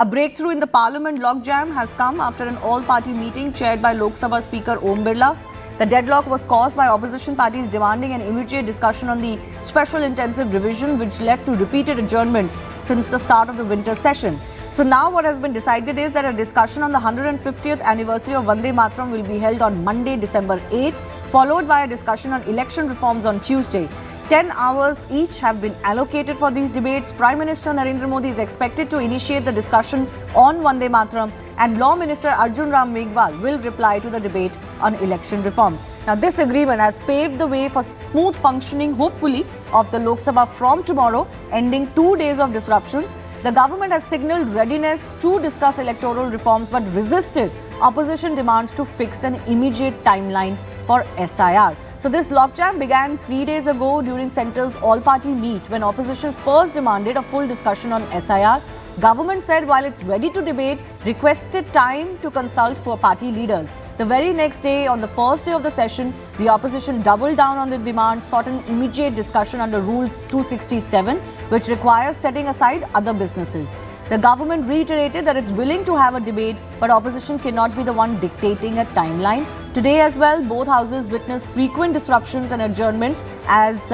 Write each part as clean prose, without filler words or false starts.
A breakthrough in the Parliament logjam has come after an all-party meeting chaired by Lok Sabha Speaker Om Birla. The deadlock was caused by opposition parties demanding an immediate discussion on the special intensive revision, which led to repeated adjournments since the start of the winter session. So now what has been decided is that a discussion on the 150th anniversary of Vande Mataram will be held on Monday, December 8, followed by a discussion on election reforms on Tuesday. 10 hours each have been allocated for these debates. Prime Minister Narendra Modi is expected to initiate the discussion on Vande Mataram, and Law Minister Arjun Ram Meghwal will reply to the debate on election reforms. Now, this agreement has paved the way for smooth functioning, hopefully, of the Lok Sabha from tomorrow, ending 2 days of disruptions. The government has signalled readiness to discuss electoral reforms but resisted opposition demands to fix an immediate timeline for SIR. So this logjam began 3 days ago during Central's all-party meet when opposition first demanded a full discussion on SIR. Government said while it's ready to debate, requested time to consult party leaders. The very next day, on the first day of the session, the opposition doubled down on the demand, sought an immediate discussion under Rules 267, which requires setting aside other businesses. The government reiterated that it's willing to have a debate, but opposition cannot be the one dictating a timeline. Today as well, both houses witnessed frequent disruptions and adjournments as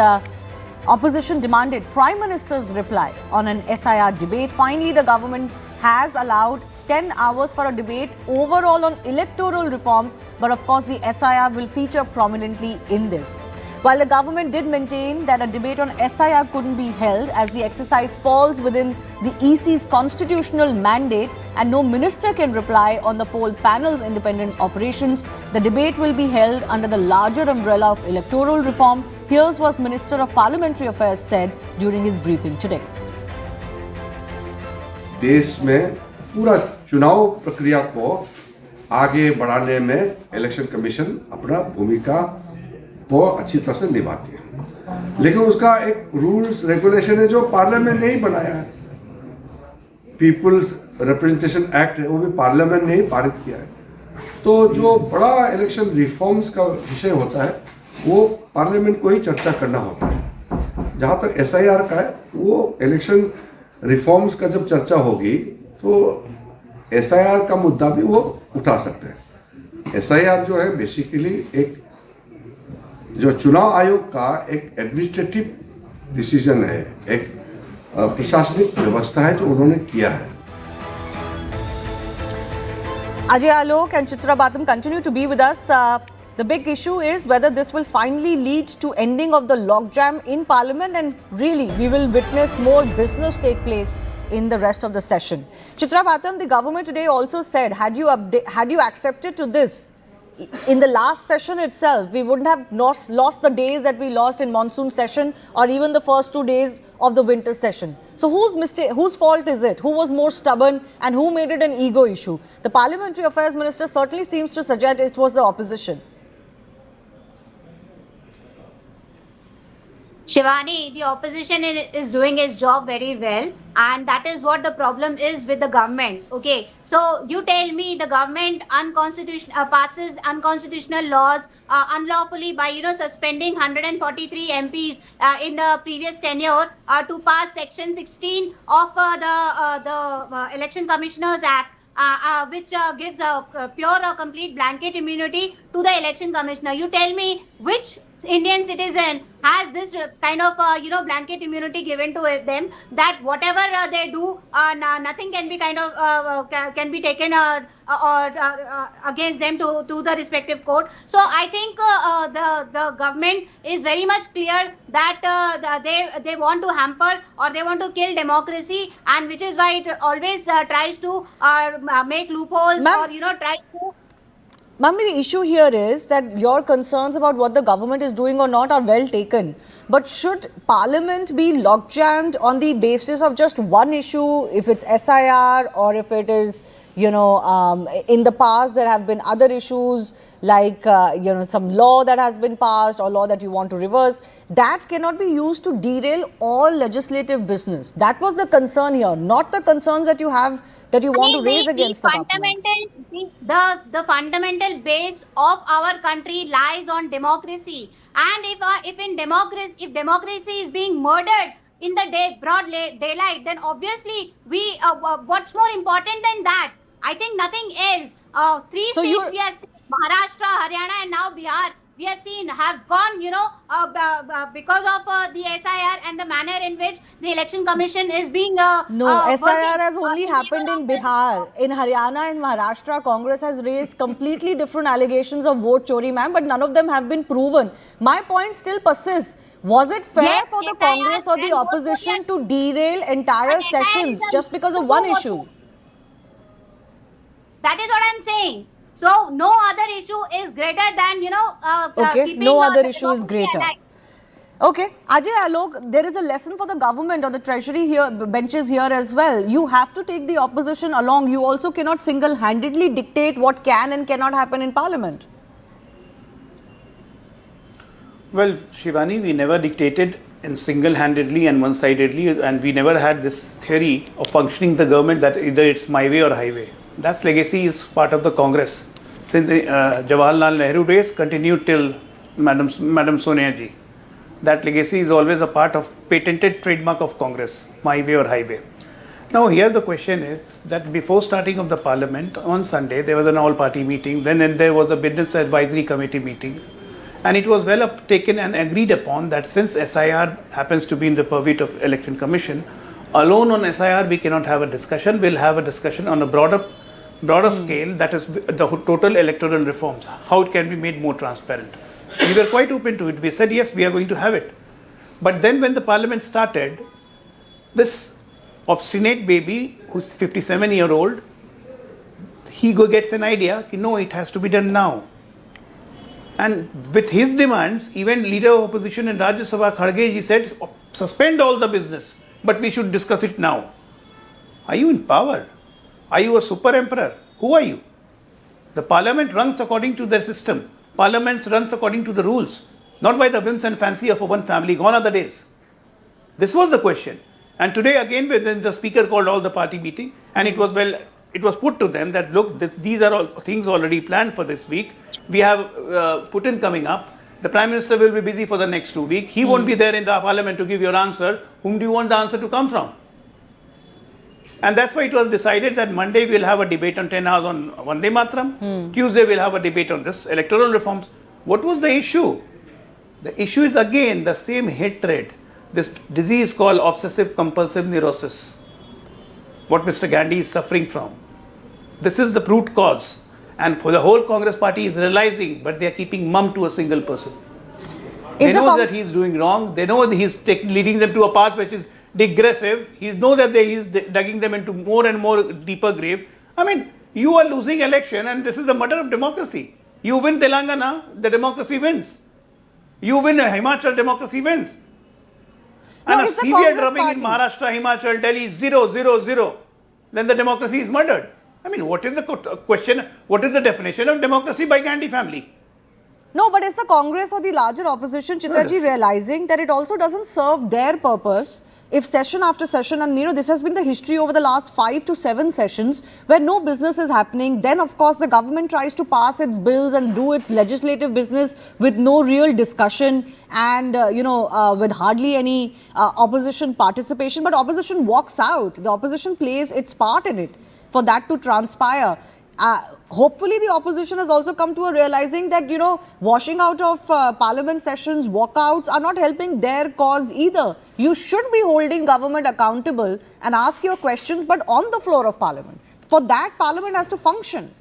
opposition demanded Prime Minister's reply on an SIR debate. Finally, the government has allowed 10 hours for a debate overall on electoral reforms, but of course the SIR will feature prominently in this. While the government did maintain that a debate on SIR couldn't be held as the exercise falls within the EC's constitutional mandate and no minister can reply on the poll panel's independent operations, the debate will be held under the larger umbrella of electoral reform. Here's what Minister of Parliamentary Affairs said during his briefing today. देश में पूरा चुनाव प्रक्रिया को आगे बढ़ाने में election commission अपना भूमिका को अच्छी तरह से निभाती है, लेकिन उसका एक रूल्स रेगुलेशन है जो पार्लियामेंट ने ही बनाया है। पीपुल्स रिप्रेजेंटेशन एक्ट है, वो भी पार्लियामेंट ने ही पारित किया है। तो जो बड़ा इलेक्शन रिफॉर्म्स का विषय होता है वो पार्लियामेंट को ही चर्चा करना होता है। जहाँ तक SIR का है, वो इलेक्शन रिफॉर्म्स का जब चर्चा होगी तो SIR का मुद्दा भी वो उठा सकते हैं। SIR जो है बेसिकली एक जो चुनाव आयोग का एक एडमिनिस्ट्रेटिव डिसीजन है, एक प्रशासनिक व्यवस्था है जो उन्होंने किया है। Ajay Alok and Chitra Batam continue to be with us. The big issue is whether this will finally lead to ending of the logjam in Parliament, and really we will witness more business take place in the rest of the session. Chitra Batam, the government today also said, had you accepted to this in the last session itself, we wouldn't have lost the days that we lost in monsoon session or even the first 2 days of the winter session. So whose fault is it? Who was more stubborn and who made it an ego issue? The Parliamentary Affairs Minister certainly seems to suggest it was the opposition. Shivani, the opposition is doing its job very well, and that is what the problem is with the government. Okay, so you tell me the government passes unconstitutional laws unlawfully by suspending 143 MPs in the previous tenure to pass Section 16 of the Election Commissioners Act. Which gives a pure or complete blanket immunity to the election commissioner. You tell me which Indian citizen has this kind of blanket immunity given to them, that whatever they do, nothing can be can be taken against them to the respective court. So I think the government is very much clear that they want to hamper or they want to kill democracy, and which is why it always tries to make loopholes or tries to. Ma'am, the issue here is that your concerns about what the government is doing or not are well taken. But should Parliament be logjammed on the basis of just one issue, if it's SIR or if it is, in the past there have been other issues like, some law that has been passed or law that you want to reverse, that cannot be used to derail all legislative business. That was the concern here, not the concerns that you have that you want to raise against the government. The fundamental base of our country lies on democracy, and if democracy is being murdered in the daylight, then obviously what's more important than that? I think nothing else. Three So states you're- we have seen, Maharashtra, Haryana, and now Bihar. We have seen have gone, because of the SIR and the manner in which the election commission is being No, SIR working, has only in happened favor in of this. Bihar. In Haryana and Maharashtra, Congress has raised completely different allegations of vote chori, ma'am, but none of them have been proven. My point still persists. Was it fair Yes, for the SIR Congress or the and vote opposition chori to derail entire But SIR is sessions a just because of to one do what- issue? That is what I'm saying. So no other issue is greater than Okay, keeping no other the issue is democracy greater. alive. Okay, Ajay Alok, there is a lesson for the government or the treasury here, benches here as well. You have to take the opposition along. You also cannot single-handedly dictate what can and cannot happen in parliament. Well, Shivani, we never dictated in single-handedly and one-sidedly, and we never had this theory of functioning the government that either it's my way or highway. That legacy is part of the Congress since the Jawaharlal Nehru days, continued till Madam Sonia ji. That legacy is always a part of patented trademark of Congress, my way or highway. Now here the question is that before starting of the parliament on Sunday there was an all-party meeting, then there was a business advisory committee meeting, and it was well taken and agreed upon that since SIR happens to be in the purview of election commission, alone on SIR we cannot have a discussion. We'll have a discussion on a broader scale, that is the total electoral reforms, how it can be made more transparent. We were quite open to it. We said yes, we are going to have it. But then when the parliament started, this obstinate baby who's 57-year-old, he gets an idea, no, it has to be done now. And with his demands, even leader of opposition in Rajya Sabha, Kharge ji said, suspend all the business, but we should discuss it now. Are you in power? Are you a super emperor? Who are you? The parliament runs according to their system. Parliament runs according to the rules, not by the whims and fancy of one family. Gone are the days. This was the question. And today again, when the speaker called all the party meeting, and it was put to them that look, these are all things already planned for this week. We have Putin coming up. The Prime Minister will be busy for the next 2 weeks. He won't be there in the parliament to give your answer. Whom do you want the answer to come from? And that's why it was decided that Monday we'll have a debate on 10 hours on Vande Mataram. Tuesday we'll have a debate on this electoral reforms. What was the issue? The issue is again the same hatred. This disease called obsessive compulsive neurosis. What Mr. Gandhi is suffering from. This is the root cause. And for the whole Congress party is realizing, but they are keeping mum to a single person. They know that he is doing wrong. They know that he is leading them to a path which is digressive. He knows that he is digging them into more and more deeper grave. I mean, you are losing election and this is a matter of democracy. You win Telangana, the democracy wins. You win Himachal, democracy wins. And a severe drubbing in Maharashtra, Himachal, Delhi, 0, 0, 0. Then the democracy is murdered. I mean, what is the question? What is the definition of democracy by Gandhi family? No, but is the Congress or the larger opposition, Chitraji, realizing that it also doesn't serve their purpose if session after session, and this has been the history over the last 5 to 7 sessions where no business is happening, then of course the government tries to pass its bills and do its legislative business with no real discussion and with hardly any opposition participation, but opposition walks out, the opposition plays its part in it for that to transpire. Hopefully the opposition has also come to a realizing that, washing out of parliament sessions, walkouts are not helping their cause either. You should be holding government accountable and ask your questions, but on the floor of parliament. For that, parliament has to function.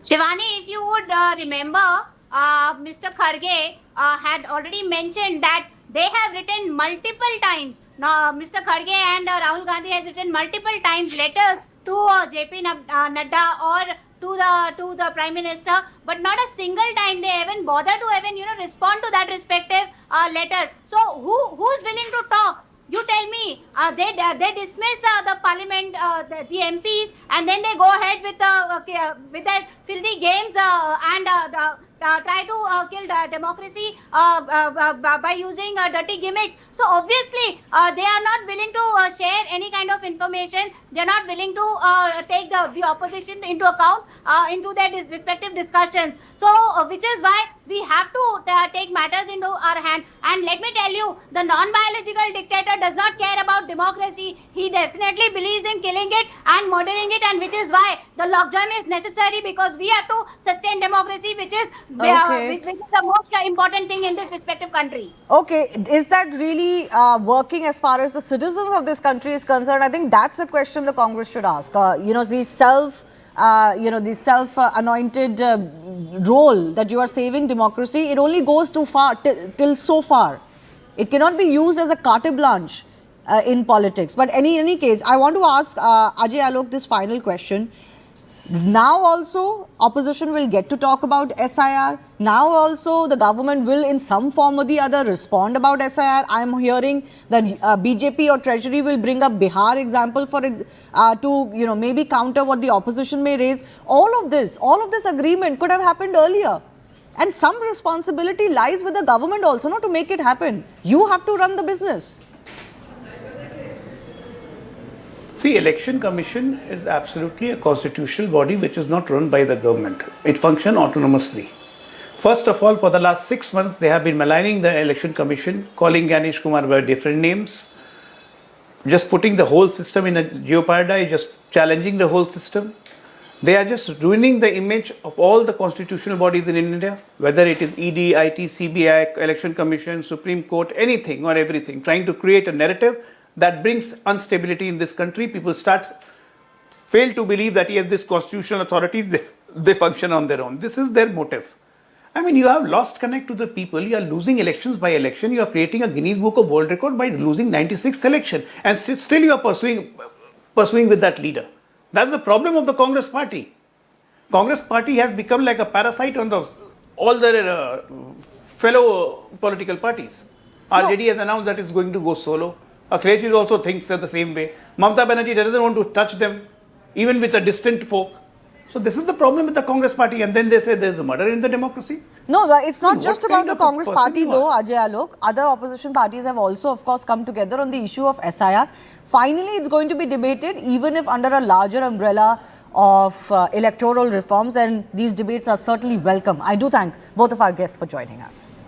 Shivani, if you would remember, Mr. Kharge had already mentioned that they have written multiple times. Now, Mr. Kharge and Rahul Gandhi has written multiple times letters to JP Nadda or to the Prime Minister, but not a single time they even bother to even respond to that respective letter. So who's willing to talk? You tell me. They dismiss the Parliament, the MPs, and then they go ahead with their filthy games and try to kill democracy by using dirty gimmicks. So obviously, they are not willing to share any kind of information. They are not willing to take the opposition into account into their respective discussions. So, which is why we have to take matters into our hand. And let me tell you, the non-biological dictator does not care about democracy. He definitely believes in killing it and murdering it, and which is why the logjam is necessary, because we have to sustain democracy, which is which is the most important thing in this respective country. Okay, is that really working as far as the citizens of this country is concerned? I think that's a question the Congress should ask. The self-anointed role that you are saving democracy, it only goes too far, till so far. It cannot be used as a carte blanche in politics. But in any case, I want to ask Ajay Alok this final question. Now also, opposition will get to talk about SIR. Now also, the government will in some form or the other respond about SIR. I am hearing that BJP or Treasury will bring up Bihar example to maybe counter what the opposition may raise. All of this agreement could have happened earlier. And some responsibility lies with the government also, not to make it happen. You have to run the business. See, Election Commission is absolutely a constitutional body which is not run by the government. It functions autonomously. First of all, for the last 6 months, they have been maligning the Election Commission, calling Ganesh Kumar by different names, just putting the whole system in a jeopardy, just challenging the whole system. They are just ruining the image of all the constitutional bodies in India, whether it is ED, IT, CBI, Election Commission, Supreme Court, anything or everything, trying to create a narrative that brings instability in this country. People fail to believe that yes, these constitutional authorities, they function on their own. This is their motive. I mean, you have lost connect to the people. You are losing elections by election. You are creating a Guinness Book of World Record by losing 96th election, and still you are pursuing with that leader. That's the problem of the Congress party. Congress party has become like a parasite on all their fellow political parties. RJD has announced that it's going to go solo. Akhilesh also thinks the same way. Mamata Banerjee doesn't want to touch them, even with a distant folk. So this is the problem with the Congress party, and then they say there's a murder in the democracy. No, it's not just about the Congress party though, Ajay Alok. Other opposition parties have also, of course, come together on the issue of SIR. Finally, it's going to be debated, even if under a larger umbrella of electoral reforms, and these debates are certainly welcome. I do thank both of our guests for joining us.